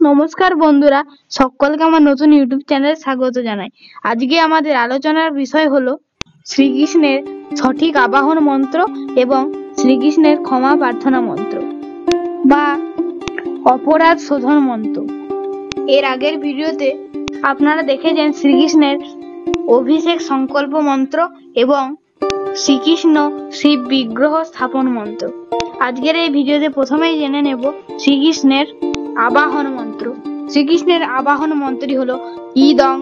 নমস্কার বন্ধুরা, সকলকে আমার নতুন ইউটিউব চ্যানেলে স্বাগত জানাই। আজকে আমাদের আলোচনার বিষয় হলো শ্রীকৃষ্ণের সঠিক আবাহন মন্ত্র এবং শ্রীকৃষ্ণের ক্ষমা প্রার্থনা মন্ত্র বা অপরাধ শোধন মন্ত্র। এর আগের ভিডিওতে আপনারা দেখেছেন শ্রীকৃষ্ণের অভিষেক সংকল্প মন্ত্র এবং শ্রীকৃষ্ণ শিব বিগ্রহ স্থাপন মন্ত্র। আজকের এই ভিডিওতে প্রথমেই জেনে নেব শ্রীকৃষ্ণের আবাহন মন্ত্র। শ্রীকৃষ্ণের আবাহন মন্ত্রটি হলো ইদং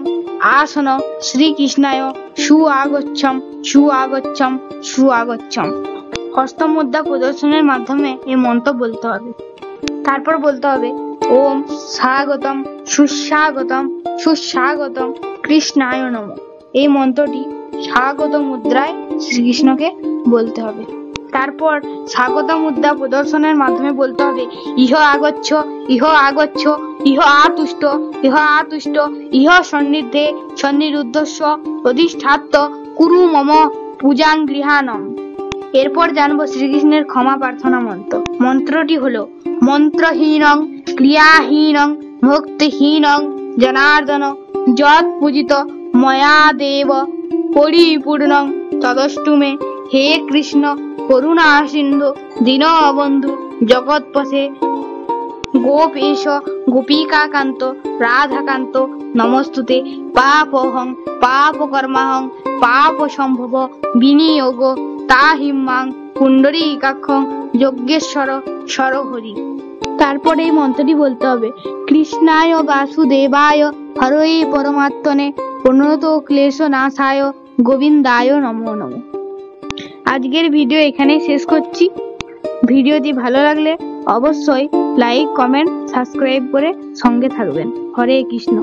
আসন শ্রীকৃষ্ণায় সুআগচ্ছম সুআগচ্ছম সুআগচ্ছম। হস্তমুদ্রা প্রদর্শনের মাধ্যমে এই মন্ত্র বলতে হবে। তারপর বলতে হবে ওম স্বাগতম সুস্বাগতম সুস্বাগতম কৃষ্ণায় নমঃ। এই মন্ত্রটি স্বাগত মুদ্রায় শ্রীকৃষ্ণকে বলতে হবে। তারপর স্বাগত মুদ্রা প্রদর্শনের মাধ্যমে বলতে হবে ইহ আগচ্ছ ইহ আগচ্ছ ইহ আতুষ্ট ইহ আতুষ্ট ইহ সন্নিধে সন্নিরুদ্ধস্ব অধিষ্ঠাত্ত কুরু মম পূজাং গৃহাণম। এরপর জানবো শ্রীকৃষ্ণের ক্ষমা প্রার্থনা মন্ত্র। মন্ত্রটি হলো মন্ত্রহীনং ক্রিয়াহীনং ভক্তিহীনং জনার্দন যৎ পূজিত ময়া দেব পরিপূর্ণং তদষ্টুমে। হে কৃষ্ণ করুণা সিন্ধু দীনবন্ধু জগৎপথে গোপেশ গোপিকাকান্ত রাধাকান্ত নমস্তুতে। পাপহং পাপকর্মাহং পাপ সম্ভব বিনিয়োগ তাহিমাং পুণ্ডরীকাক্ষং যজ্ঞেশ্বর সরহরি। তারপরে এই মন্ত্রটি বলতে হবে কৃষ্ণায় বাসুদেবায় হরয়ে পরমাত্মনে প্রণত ক্লেশ নাশায় গোবিন্দায় নমো নমঃ। আজকের ভিডিও এখানে শেষ করছি। ভিডিওটি ভালো লাগলে অবশ্যই লাইক কমেন্ট সাবস্ক্রাইব করে সঙ্গে থাকবেন। হরে কৃষ্ণ।